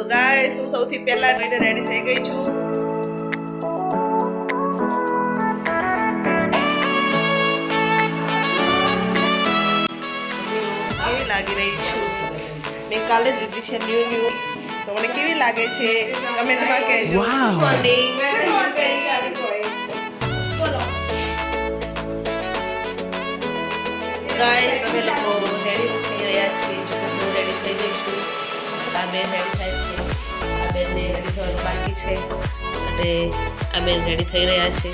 Guys હું સૌથી પહેલા રેડી થઈ ગઈ છું. કેવી લાગી રહી છું? મેં કાલે દીધી છે ન્યુ તો મને કેવી લાગે છે કમેન્ટમાં કહેજો. ગાઈસ તમે લોકો રેડી થઈ રહ્યા છીએ, જો હું રેડી થઈ ગઈ છું. આ બેન રેડી થાય છે, આ બેનને રેડી થવાનું બાકી છે અને આ બેન રેડી થઈ રહ્યા છે.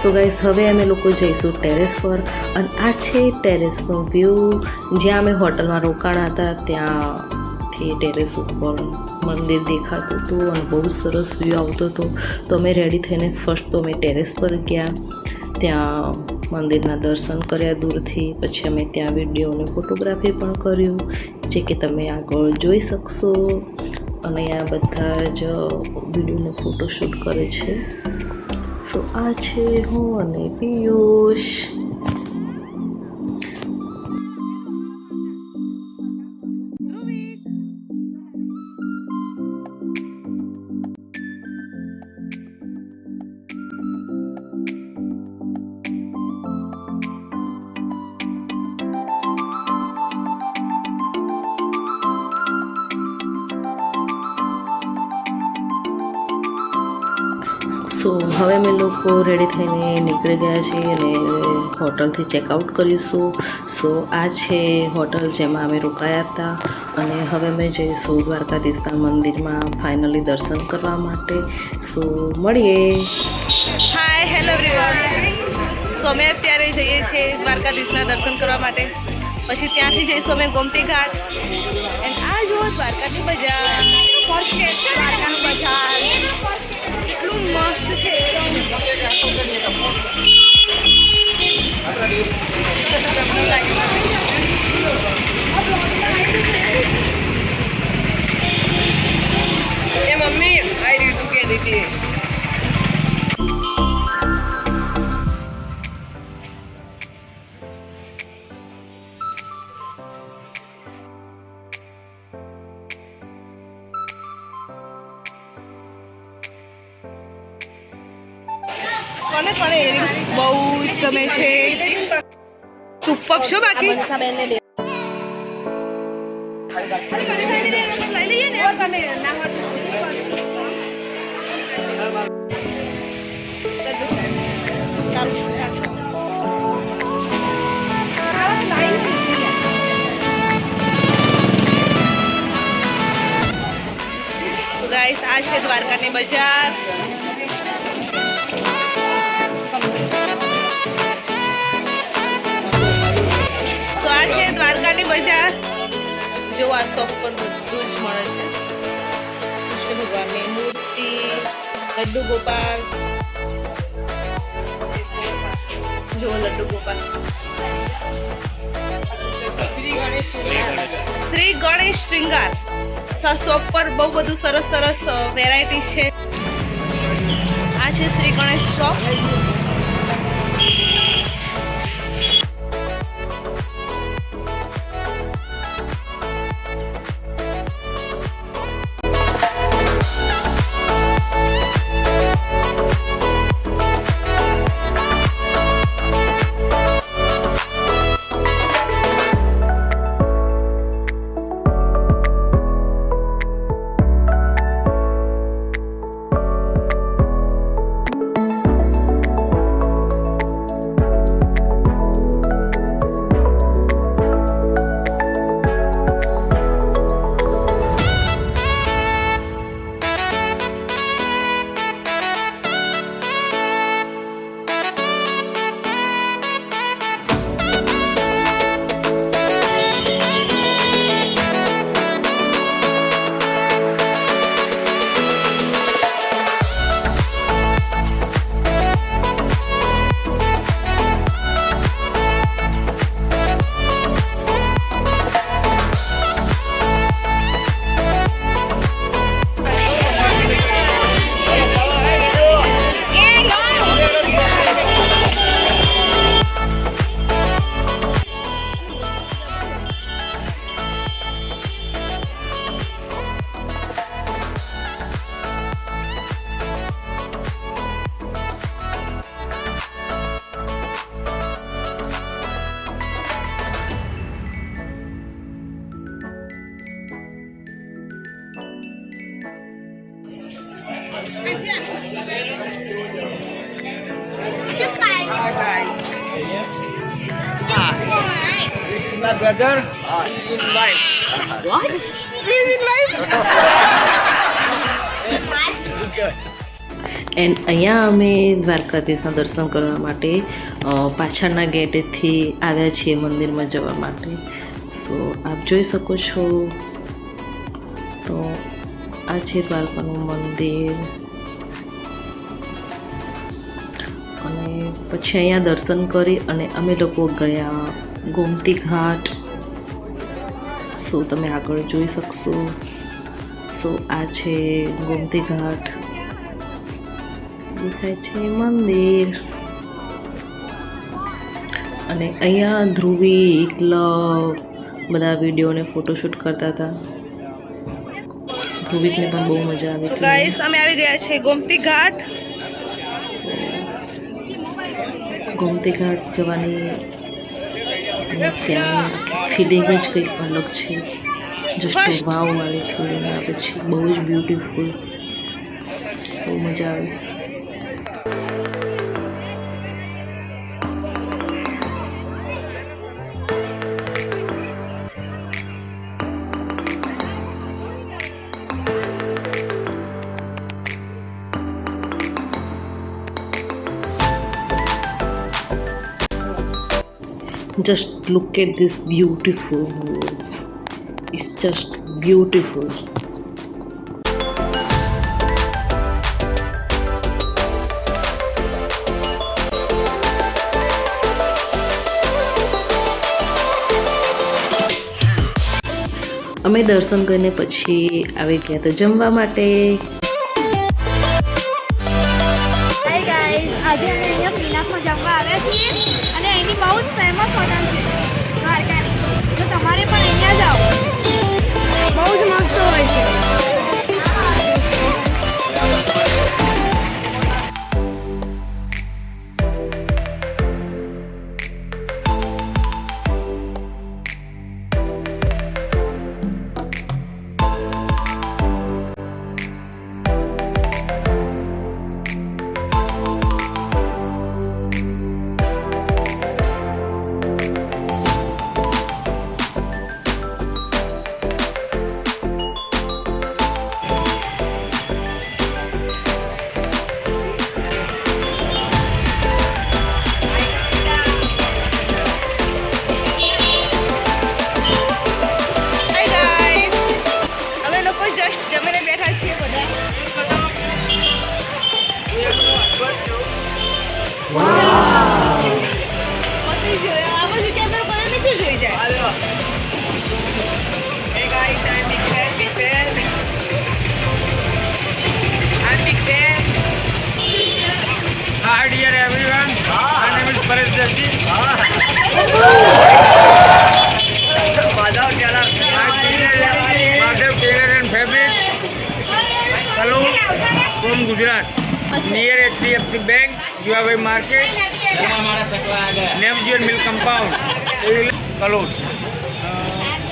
સો ગાઈસ હવે અમે લોકો જઈશું ટેરેસ પર અને આ છે ટેરેસનો વ્યૂ. જ્યાં અમે હોટલમાં રોકાણા હતા ત્યાંથી ટેરેસ ઉપર મંદિર દેખાતું હતું અને બહુ સરસ વ્યૂ આવતો હતો. તો અમે રેડી થઈને ફર્સ્ટ તો અમે ટેરેસ પર ગયા, ત્યાં મંદિરના દર્શન કર્યા દૂરથી. પછી અમે ત્યાં વિડીયો અને ફોટોગ્રાફી પણ કર્યું, જે કે તમે આગળ જોઈ શકશો. અને આ બધા જ વિડીયોનો ફોટોશૂટ કરે છે. સો આ છે હું અને પિયુષ. સો હવે અમે લોકો રેડી થઈને નીકળી ગયા છીએ અને હોટલથી ચેકઆઉટ કરીશું. સો આ છે હોટલ જેમાં અમે રોકાયા હતા અને હવે અમે જઈશું દ્વારકાધીશના મંદિરમાં ફાઇનલી દર્શન કરવા માટે. સો મળીએ. Hi hello everyone. સો અમે અત્યારે જઈએ છીએ દ્વારકાધીશના દર્શન કરવા માટે. પછી ત્યાંથી જઈશું અમે ગોમતી ઘાટ. એન્ડ આ જુઓ દ્વારકાની બજાર, દ્વારકાનું બજાર એટલું મસ્ત છે. એ મમ્મી આ રીતું કે દીધી કોને કોને એરિંગ્સ બહુ જ ગમે છે. સુપર છો બાકી ગાઈસ આ છે દ્વારકાની બજાર. દ્વારકાની બજાર જો આ સ્ટોપ પર બધું જ મળે છે. કૃષ્ણ ભગવાનની મૂર્તિ, લડ્ડુ ગોપાલ, જો લડ્ડુ ગોપાલ, શ્રી ગણેશ શૃંગાર. સ્ટોપ પર બહુ બધું સરસ સરસ વેરાયટી છે. આ છે Shri Ganesh shop. Hi guys. This is my brother. He is in life. What? He's in life? And અહીંયા અમે દ્વારકાધીશના દર્શન કરવા માટે પાછળના ગેટેથી આવ્યા છીએ મંદિરમાં જવા માટે. સો આપ જોઈ શકો છો તો આ છે દ્વારકાનું મંદિર. અને પછી અહીંયા દર્શન કરી અને અમે લોકો ગયા ગોમતી ઘાટ. સો તમે આગળ જોઈ શકશો. સો આ છે ગોમતી ઘાટ. દેખાય છે મંદિર. અને અહીંયા ધ્રુવી એકલવ બધા વિડીયો ને ફોટોશૂટ કરતા હતા. ધ્રુવિકને પણ બહુ મજા આવી તો હતી. ગાઈસ અમે આવી ગયા છે ગોમતી ઘાટ. ગોમતી ઘાટ જવાની ત્યાં ફિલિંગ જ કંઈક અલગ છે. જસ્ટ વાવ વાળી ફિલિંગ આવે છે. બહુ જ બ્યુટીફુલ. બહુ મજા આવે. Just look at this beautiful. It's just beautiful. અમે દર્શન કરીને પછી આવી ગયા તો જમવા માટે. હાય ગાઈસ, આજે અમે અહીંયા શ્રીનાથમાં જમવા આવ્યા છીએ અને અહીંની બહુ જ ફેમસ હોટલ છે દ્વારકાની. તો તમારે પણ અહીંયા જાઓ, બહુ જ મસ્ત હોય છે. Hi dear everyone. My name is Paresh Joshi. Madhav Tailor and Fabric. Hello from Gujarat. Near HDFC Bank, UAV Market. Navjit Mill Compound. Hello.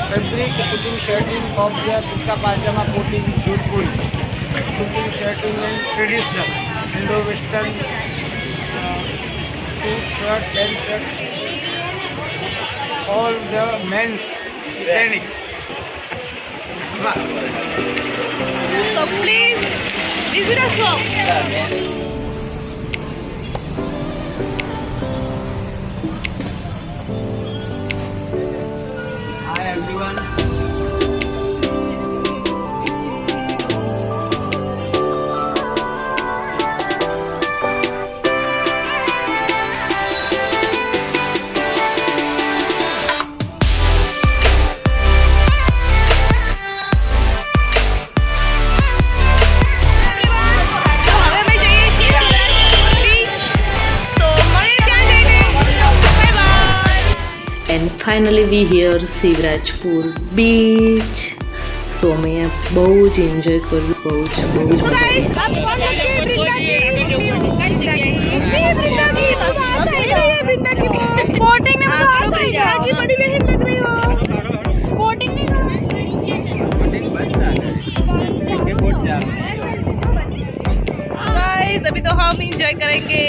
Fabric, shooting, shirting, cobweb, kurta pajama, coating, Jodhpur. Shooting, shirting and traditional. Indo-Western. Suit, shirt, pant, shirt, all the men's ethnic. So please visit us shop. Hi everyone. And finally we here Shivrajpur beach. So અમે બહુ જ enjoy કર્યું. બહુ જ મજા આવી. Boating में बड़ी बहन लग रही हो. बोटिंग में बोटिंग बंद है. बोट जा. तभी तो हम इंजॉय करेंगे।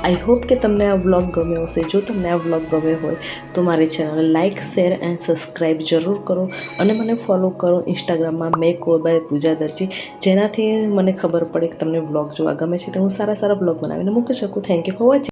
આઈ હોપ કે તમને આ વ્લોગ ગમ્યો હશે. જો તમને આ વ્લોગ ગમ્યો હોય તો મારી channel like, share and subscribe જરૂર કરો અને મને ફોલો કરો ઇન્સ્ટાગ્રામમાં મેક ઓર બાય પૂજા દરજી, જેનાથી મને ખબર પડે કે તમને વ્લોગ જોવા ગમે છે તો હું સારા વ્લોગ બનાવીને મૂકી શકું. Thank you for watching.